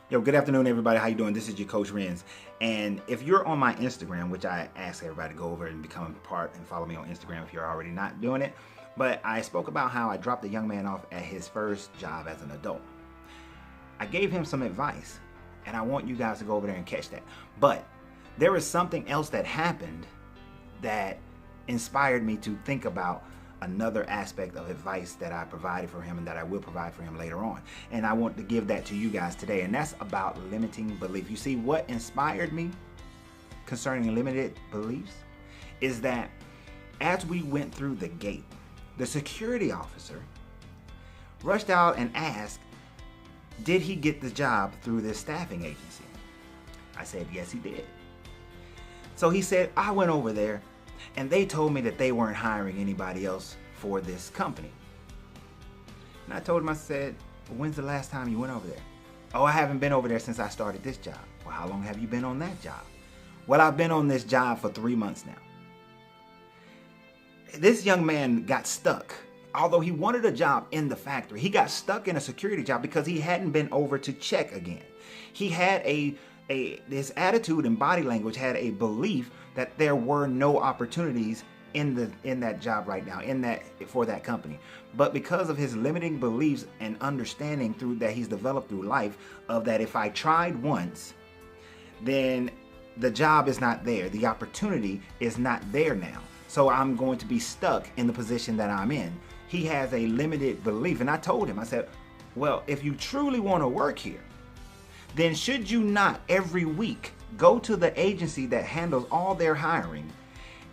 Yo, good afternoon, everybody. How you doing? This is your coach Renz. And if you're on my Instagram, which I ask everybody to go over and become part and follow me on Instagram if you're already not doing it, but I spoke about how I dropped a young man off at his first job as an adult. I gave him some advice, and I want you guys to go over there and catch that. But there was something else that happened that inspired me to think about another aspect of advice that I provided for him and that I will provide for him later on. And I want to give that to you guys today, and that's about limiting belief. You see, what inspired me concerning limited beliefs is that as we went through the gate, the security officer rushed out and asked, did he get the job through this staffing agency? I said, yes, he did. So he said, I went over there and they told me that they weren't hiring anybody else for this company. And I told him, I said, when's the last time you went over there? Oh, I haven't been over there since I started this job. Well, how long have you been on that job? Well, I've been on this job for 3 months now. This young man got stuck. Although he wanted a job in the factory, he got stuck in a security job because he hadn't been over to check again. He had this attitude and body language had a belief that there were no opportunities in that job right now, for that company. But because of his limiting beliefs and understanding that he's developed through life of that if I tried once, then the job is not there. The opportunity is not there now. So I'm going to be stuck in the position that I'm in. He has a limited belief. And I told him, I said, well, if you truly want to work here, then should you not every week go to the agency that handles all their hiring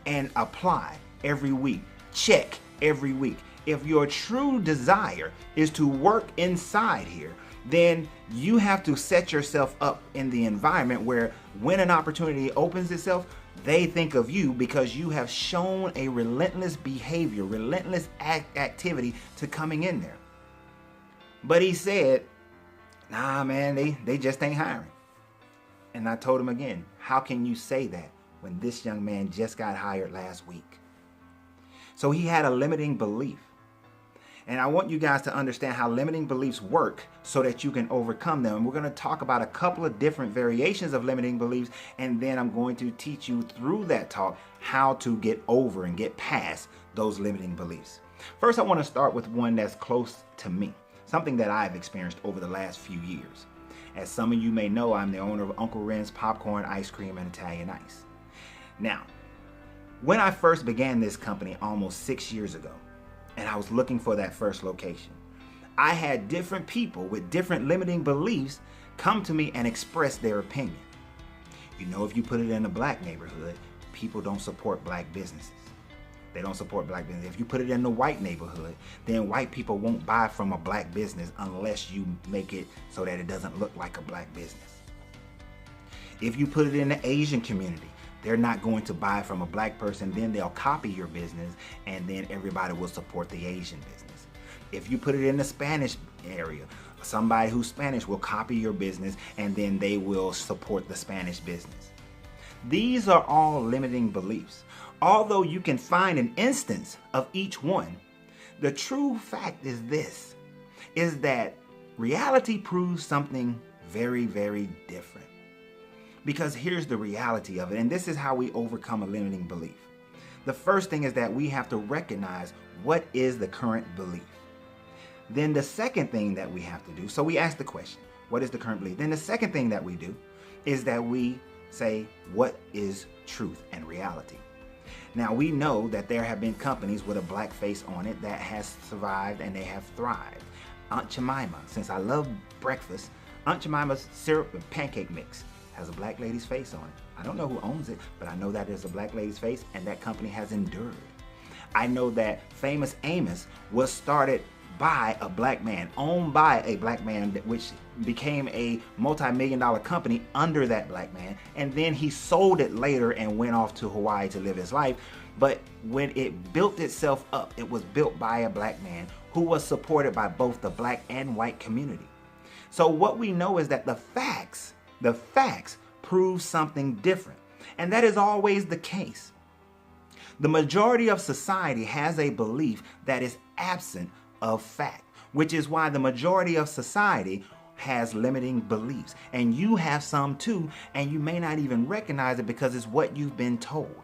and apply every week, check every week? If your true desire is to work inside here, then you have to set yourself up in the environment where when an opportunity opens itself, they think of you because you have shown a relentless behavior, relentless activity to coming in there. But he said, nah, man, they just ain't hiring. And I told him again, how can you say that when this young man just got hired last week? So he had a limiting belief. And I want you guys to understand how limiting beliefs work so that you can overcome them. And we're going to talk about a couple of different variations of limiting beliefs. And then I'm going to teach you through that talk how to get over and get past those limiting beliefs. First, I want to start with one that's close to me, something that I've experienced over the last few years. As some of you may know, I'm the owner of Uncle Ren's Popcorn, Ice Cream, and Italian Ice. Now, when I first began this company almost 6 years ago, and I was looking for that first location, I had different people with different limiting beliefs come to me and express their opinion. You know, if you put it in a black neighborhood, people don't support black businesses. They don't support black business. If you put it in the white neighborhood, then white people won't buy from a black business unless you make it so that it doesn't look like a black business. If you put it in the Asian community, they're not going to buy from a black person, then they'll copy your business and then everybody will support the Asian business. If you put it in the Spanish area, somebody who's Spanish will copy your business and then they will support the Spanish business. These are all limiting beliefs. Although you can find an instance of each one, the true fact is this, is that reality proves something very, very different. Because here's the reality of it, and this is how we overcome a limiting belief. The first thing is that we have to recognize what is the current belief. Then the second thing that we have to do, so we ask the question, what is the current belief? Then the second thing that we do is that we say, what is truth and reality? Now, we know that there have been companies with a black face on it that has survived and they have thrived. Aunt Jemima, since I love breakfast, Aunt Jemima's syrup and pancake mix has a black lady's face on it. I don't know who owns it, but I know that there's a black lady's face and that company has endured. I know that Famous Amos was started by a black man, owned by a black man, which became a multi-million-dollar company under that black man. And then he sold it later and went off to Hawaii to live his life. But when it built itself up, it was built by a black man who was supported by both the black and white community. So what we know is that the facts prove something different. And that is always the case. The majority of society has a belief that is absent of fact, which is why the majority of society has limiting beliefs, and you have some too, and you may not even recognize it because it's what you've been told.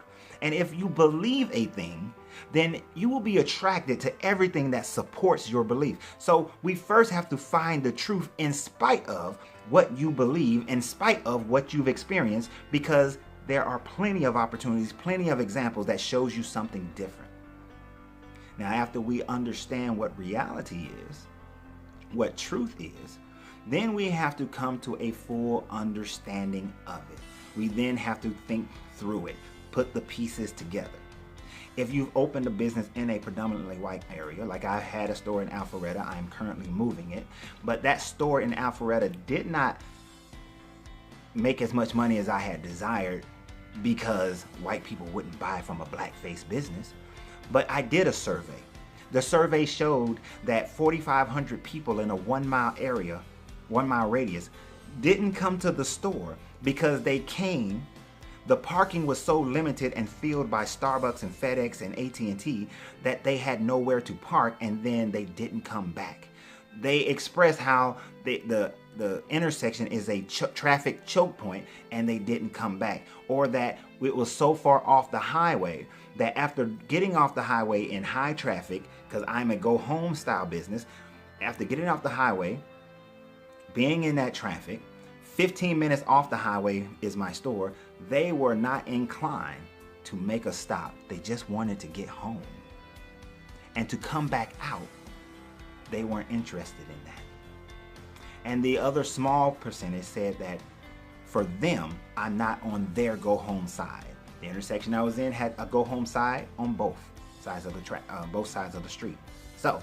And if you believe a thing, then you will be attracted to everything that supports your belief. So we first have to find the truth in spite of what you believe, in spite of what you've experienced, because there are plenty of opportunities, plenty of examples that shows you something different. Now, after we understand what reality is, what truth is, then we have to come to a full understanding of it. We then have to think through it, put the pieces together. If you've opened a business in a predominantly white area, like I had a store in Alpharetta, I'm currently moving it, but that store in Alpharetta did not make as much money as I had desired because white people wouldn't buy from a black-faced business. But I did a survey. The survey showed that 4,500 people in a 1 mile area, 1 mile radius, didn't come to the store because they came. The parking was so limited and filled by Starbucks and FedEx and AT&T that they had nowhere to park, and then they didn't come back. They expressed how the intersection is a traffic choke point, and they didn't come back, or that it was so far off the highway that after getting off the highway in high traffic, because I'm a go home style business, after getting off the highway, being in that traffic, 15 minutes off the highway is my store, they were not inclined to make a stop. They just wanted to get home. And to come back out, they weren't interested in that. And the other small percentage said that for them, I'm not on their go home side. The intersection I was in had a go home side on both sides of the street. So,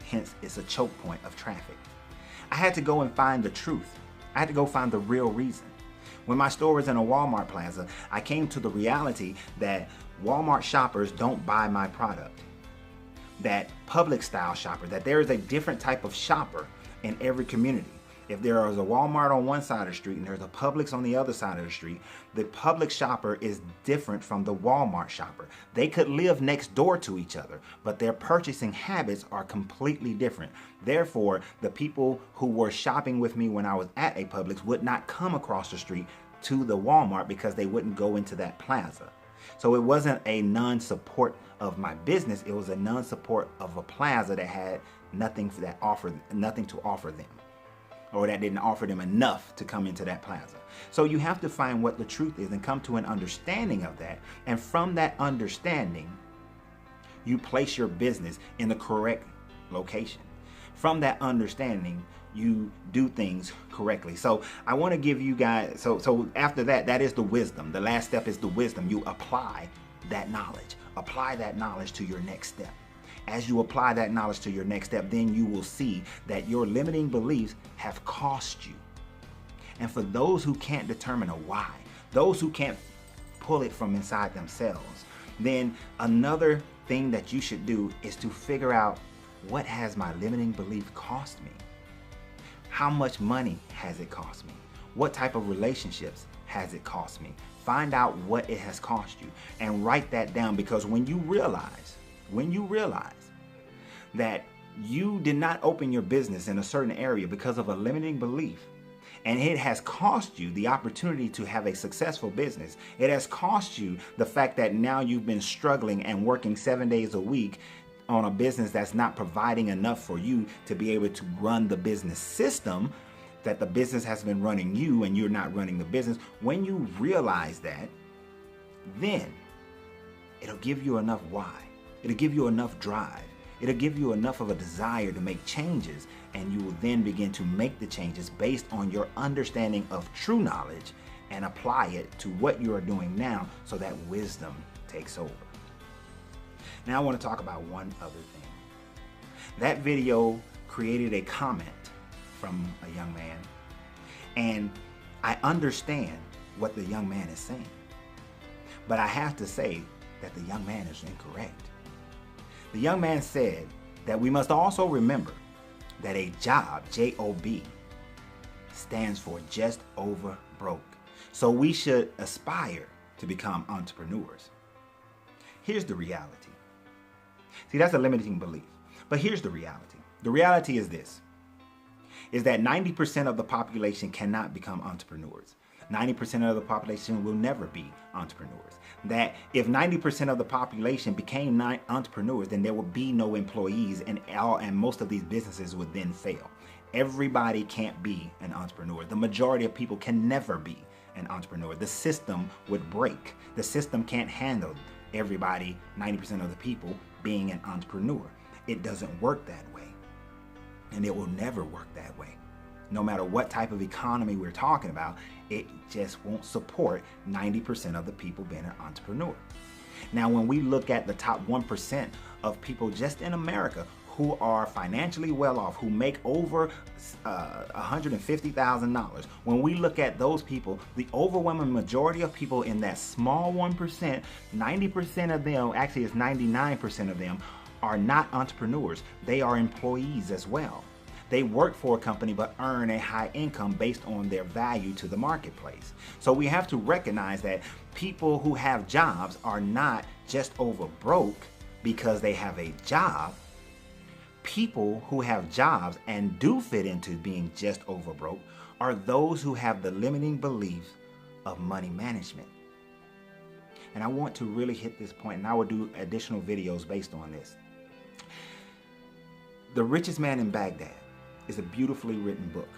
hence it's a choke point of traffic. I had to go and find the truth. I had to go find the real reason. When my store was in a Walmart plaza, I came to the reality that Walmart shoppers don't buy my product. That public style shopper, that there is a different type of shopper in every community. If there is a Walmart on one side of the street and there's a Publix on the other side of the street, the public shopper is different from the Walmart shopper. They could live next door to each other, but their purchasing habits are completely different. Therefore, the people who were shopping with me when I was at a Publix would not come across the street to the Walmart because they wouldn't go into that plaza. So it wasn't a non-support of my business, it was a non-support of a plaza that had nothing to offer them, or that didn't offer them enough to come into that plaza. So you have to find what the truth is and come to an understanding of that. And from that understanding, you place your business in the correct location. From that understanding, you do things correctly. So I want to give you guys, so after that, that is the wisdom. The last step is the wisdom. You apply that knowledge. Apply that knowledge to your next step. As you apply that knowledge to your next step, then you will see that your limiting beliefs have cost you. And for those who can't determine a why, those who can't pull it from inside themselves, then another thing that you should do is to figure out, what has my limiting belief cost me? How much money has it cost me? What type of relationships has it cost me? Find out what it has cost you and write that down, because when you realize that you did not open your business in a certain area because of a limiting belief, and it has cost you the opportunity to have a successful business, it has cost you the fact that now you've been struggling and working 7 days a week on a business that's not providing enough for you to be able to run the business system, that the business has been running you and you're not running the business. When you realize that, then it'll give you enough why. It'll give you enough drive. It'll give you enough of a desire to make changes, and you will then begin to make the changes based on your understanding of true knowledge and apply it to what you are doing now, so that wisdom takes over. Now I want to talk about one other thing. That video created a comment from a young man, and I understand what the young man is saying, but I have to say that the young man is incorrect. The young man said that we must also remember that a job, J.O.B, stands for just over broke. So we should aspire to become entrepreneurs. Here's the reality. See, that's a limiting belief. But here's the reality. The reality is this. is that 90% of the population cannot become entrepreneurs. 90% of the population will never be entrepreneurs. That if 90% of the population became entrepreneurs, then there would be no employees, and most of these businesses would then fail. Everybody can't be an entrepreneur. The majority of people can never be an entrepreneur. The system would break. The system can't handle everybody, 90% of the people, being an entrepreneur. It doesn't work that way. And it will never work that way. No matter what type of economy we're talking about, it just won't support 90% of the people being an entrepreneur. Now, when we look at the top 1% of people just in America who are financially well off, who make over $150,000, when we look at those people, the overwhelming majority of people in that small 1%, 90% of them, actually it's 99% of them, are not entrepreneurs. They are employees as well. They work for a company but earn a high income based on their value to the marketplace. So we have to recognize that people who have jobs are not just over broke because they have a job. People who have jobs and do fit into being just over broke are those who have the limiting beliefs of money management. And I want to really hit this point, and I will do additional videos based on this. The Richest Man in Baghdad is a beautifully written book.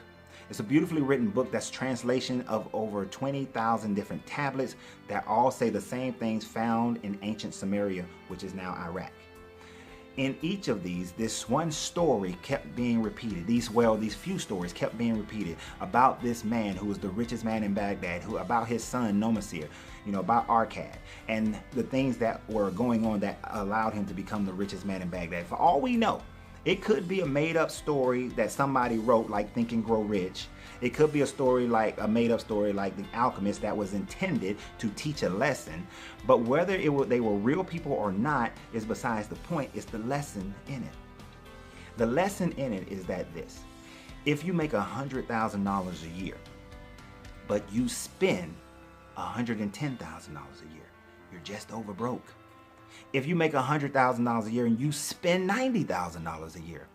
It's a beautifully written book that's translation of over 20,000 different tablets that all say the same things found in ancient Samaria, which is now Iraq. In each of these, this one story kept being repeated. These few stories kept being repeated about this man who was the richest man in Baghdad, about his son Nomasir, about Arkad, and the things that were going on that allowed him to become the richest man in Baghdad. For all we know, it could be a made-up story that somebody wrote, like Think and Grow Rich. It could be a made-up story like The Alchemist that was intended to teach a lesson. But whether they were real people or not is besides the point. It's the lesson in it. The lesson in it is that this: if you make $100,000 a year, but you spend $110,000 a year, you're just over broke. If you make $100,000 a year and you spend $90,000 a year,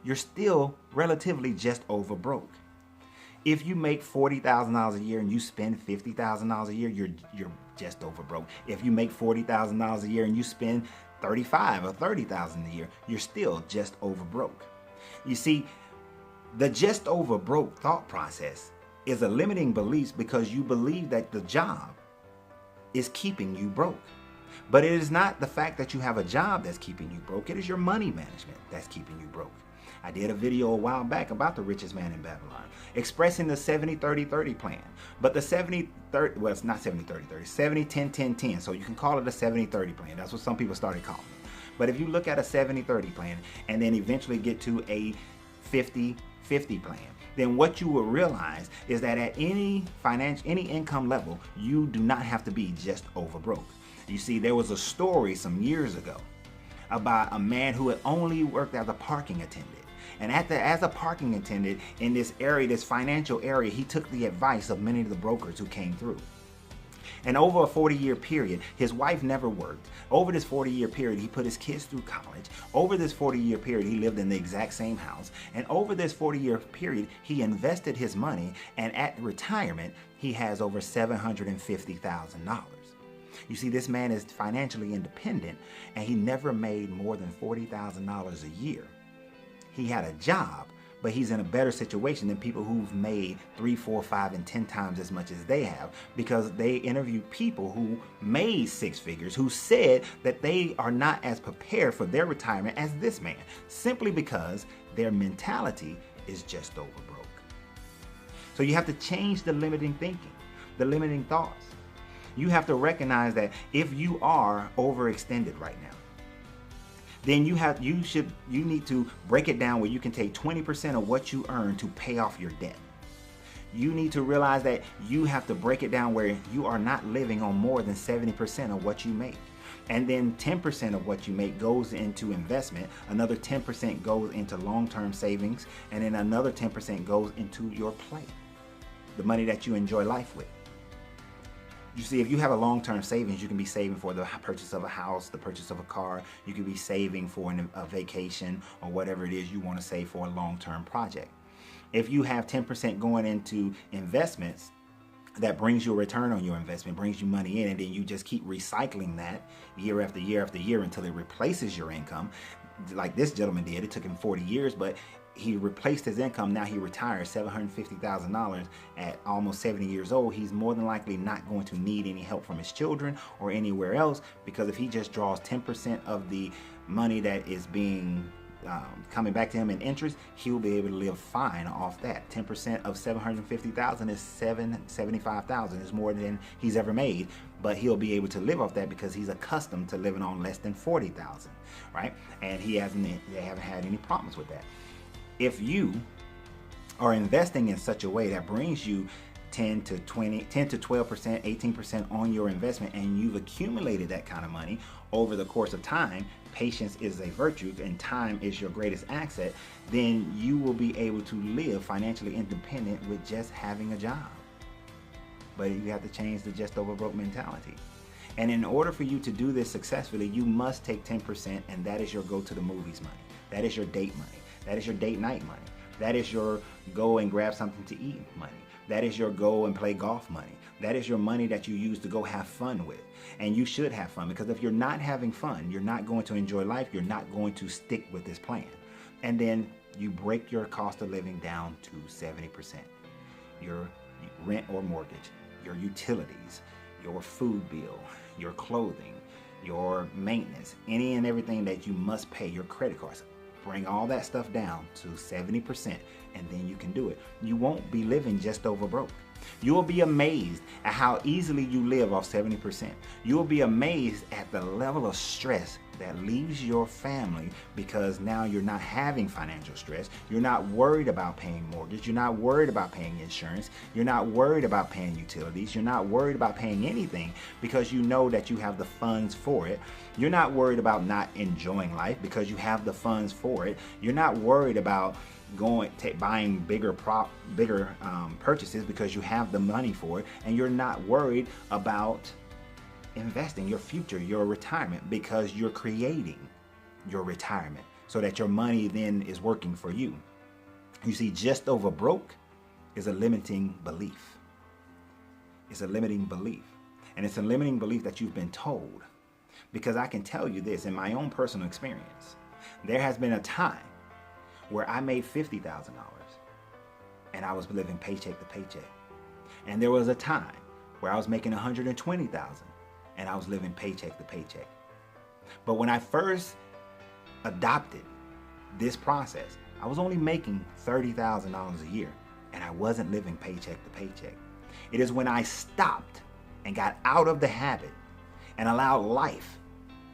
you're still relatively just over broke. If you make $40,000 a year and you spend $50,000 a year, you're just over broke. If you make $40,000 a year and you spend $35,000 or $30,000 a year, you're still just over broke. You see, the just over broke thought process is a limiting belief because you believe that the job is keeping you broke. But it is not the fact that you have a job that's keeping you broke. It is your money management that's keeping you broke. I did a video a while back about the richest man in Babylon, expressing the 70-30-30 plan. But the 70-30, well, it's not 70-30-30, 70-10-10-10. So you can call it a 70-30 plan. That's what some people started calling it. But if you look at a 70-30 plan and then eventually get to a 50-50 plan, then what you will realize is that at any income level, you do not have to be just over broke. You see, there was a story some years ago about a man who had only worked as a parking attendant. And as a parking attendant in this area, this financial area, he took the advice of many of the brokers who came through. And over a 40-year period, his wife never worked. Over this 40-year period, he put his kids through college. Over this 40-year period, he lived in the exact same house. And over this 40-year period, he invested his money. And at retirement, he has over $750,000. You see, this man is financially independent, and he never made more than $40,000 a year. He had a job, but he's in a better situation than people who've made 3, 4, 5, and 10 times as much as they have, because they interviewed people who made six figures who said that they are not as prepared for their retirement as this man, simply because their mentality is just over broke. So you have to change the limiting thinking, the limiting thoughts. You have to recognize that if you are overextended right now, then you need to break it down where you can take 20% of what you earn to pay off your debt. You need to realize that you have to break it down where you are not living on more than 70% of what you make. And then 10% of what you make goes into investment, another 10% goes into long-term savings, and then another 10% goes into your play, the money that you enjoy life with. You see, if you have a long-term savings, you can be saving for the purchase of a house, the purchase of a car. You could be saving for a vacation or whatever it is you want to save for a long-term project. If you have 10% going into investments, that brings you a return on your investment, brings you money in, and then you just keep recycling that year after year after year until it replaces your income. Like this gentleman did. It took him 40 years, but he replaced his income. Now he retired $750,000 at almost 70 years old. He's more than likely not going to need any help from his children or anywhere else, because if he just draws 10% of the money that is being coming back to him in interest, he'll be able to live fine off that. 10% of 750,000 is $75,000. It's more than he's ever made, but he'll be able to live off that because he's accustomed to living on less than 40,000, right? And they haven't had any problems with that. If you are investing in such a way that brings you 10 to 12%, 18% on your investment, and you've accumulated that kind of money over the course of time, patience is a virtue and time is your greatest asset, then you will be able to live financially independent with just having a job. But you have to change the just over broke mentality. And in order for you to do this successfully, you must take 10%, and that is your go to the movies money. That is your date money. That is your date night money. That is your go and grab something to eat money. That is your go and play golf money. That is your money that you use to go have fun with. And you should have fun, because if you're not having fun, you're not going to enjoy life. You're not going to stick with this plan. And then you break your cost of living down to 70%. Your rent or mortgage, your utilities, your food bill, your clothing, your maintenance, any and everything that you must pay, your credit cards. Bring all that stuff down to 70%, and then you can do it. You won't be living just over broke. You will be amazed at how easily you live off 70%. You will be amazed at the level of stress that leaves your family, because now you're not having financial stress. You're not worried about paying mortgage. You're not worried about paying insurance. You're not worried about paying utilities. You're not worried about paying anything, because you know that you have the funds for it. You're not worried about not enjoying life, because you have the funds for it. You're not worried about buying bigger purchases, because you have the money for it. And you're not worried about investing your future, your retirement, because you're creating your retirement so that your money then is working for you. You see, just over broke is a limiting belief. It's a limiting belief. And it's a limiting belief that you've been told. Because I can tell you this, in my own personal experience, there has been a time where I made $50,000 and I was living paycheck to paycheck. And there was a time where I was making $120,000 and I was living paycheck to paycheck. But when I first adopted this process, I was only making $30,000 a year, and I wasn't living paycheck to paycheck. It is when I stopped and got out of the habit and allowed life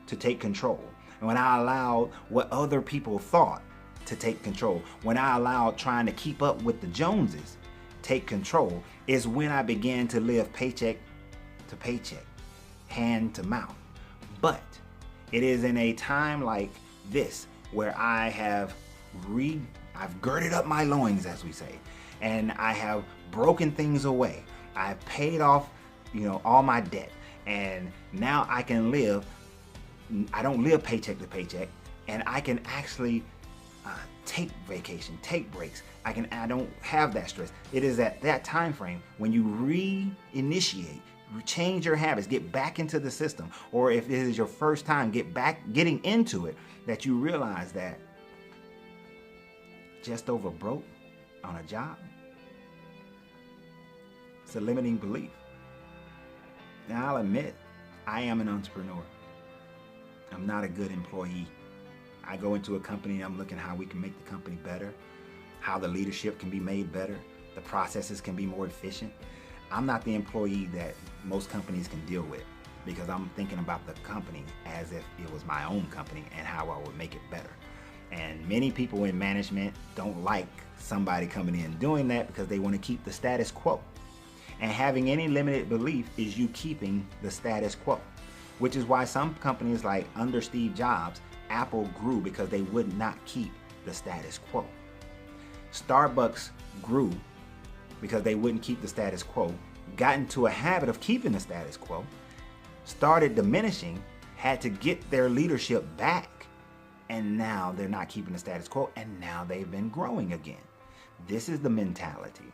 to take control, and when I allowed what other people thought to take control, when I allowed trying to keep up with the Joneses take control, is when I began to live paycheck to paycheck, hand to mouth. But it is in a time like this where I've girded up my loins, as we say, and I have broken things away. I've paid off, all my debt, and now I can live. I don't live paycheck to paycheck, and I can actually take vacation, take breaks. I don't have that stress. It is at that time frame when you reinitiate, change your habits, get back into the system, or if it is your first time getting into it, that you realize that just over broke on a job, it's a limiting belief. Now, I'll admit, I am an entrepreneur. I'm not a good employee. I go into a company and I'm looking how we can make the company better, how the leadership can be made better, the processes can be more efficient. I'm not the employee that most companies can deal with, because I'm thinking about the company as if it was my own company and how I would make it better. And many people in management don't like somebody coming in doing that, because they want to keep the status quo. And having any limited belief is you keeping the status quo, which is why some companies, like under Steve Jobs, Apple grew because they would not keep the status quo. Starbucks grew because they wouldn't keep the status quo, got into a habit of keeping the status quo, started diminishing, had to get their leadership back, and now they're not keeping the status quo, and now they've been growing again. This is the mentality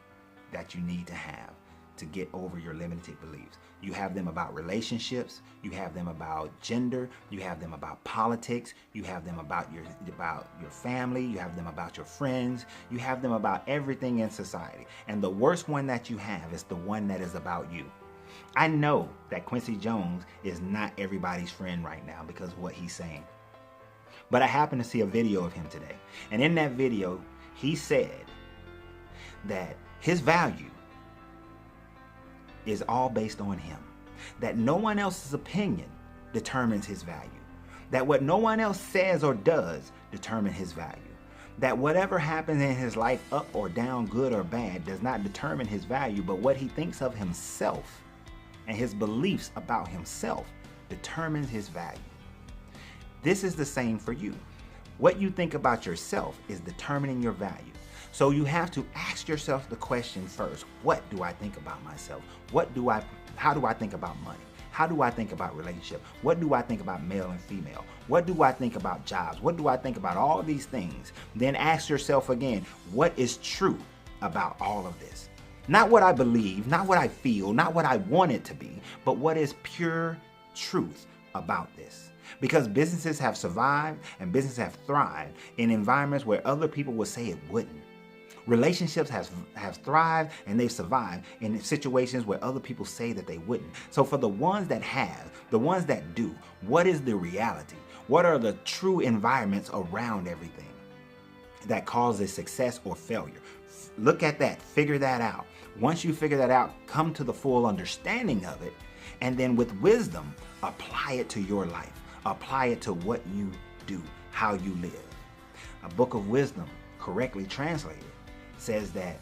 that you need to have to get over your limited beliefs. You have them about relationships, you have them about gender, you have them about politics, you have them about your family, you have them about your friends, you have them about everything in society. And the worst one that you have is the one that is about you. I know that Quincy Jones is not everybody's friend right now because of what he's saying. But I happened to see a video of him today. And in that video, he said that his value is all based on him. That no one else's opinion determines his value. That what no one else says or does determine his value. That whatever happens in his life, up or down, good or bad, does not determine his value, but what he thinks of himself and his beliefs about himself determines his value. This is the same for you. What you think about yourself is determining your value. So you have to ask yourself the question first, what do I think about myself? How do I think about money? How do I think about relationship? What do I think about male and female? What do I think about jobs? What do I think about all these things? Then ask yourself again, what is true about all of this? Not what I believe, not what I feel, not what I want it to be, but what is pure truth about this. Because businesses have survived and businesses have thrived in environments where other people would say it wouldn't. Relationships have thrived and they've survived in situations where other people say that they wouldn't. So for the ones that have, the ones that do, what is the reality? What are the true environments around everything that causes success or failure? Look at that, figure that out. Once you figure that out, come to the full understanding of it, and then with wisdom, apply it to your life. Apply it to what you do, how you live. A book of wisdom, correctly translated, says that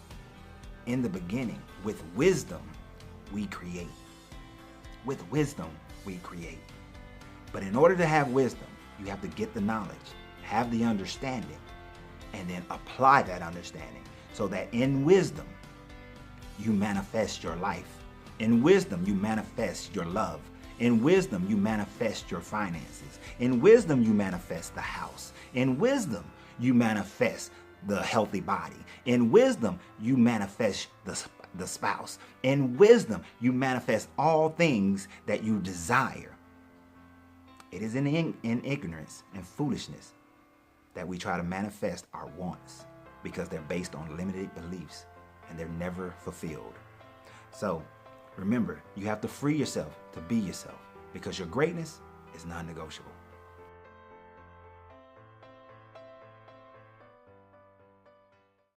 in the beginning, with wisdom, we create. With wisdom, we create. But in order to have wisdom, you have to get the knowledge, have the understanding, and then apply that understanding so that in wisdom, you manifest your life. In wisdom, you manifest your love. In wisdom, you manifest your finances. In wisdom, you manifest the house. In wisdom, you manifest the healthy body. In wisdom, you manifest the spouse. In wisdom, you manifest all things that you desire. It is in ignorance and foolishness that we try to manifest our wants because they're based on limited beliefs and they're never fulfilled. So remember, you have to free yourself to be yourself because your greatness is non-negotiable.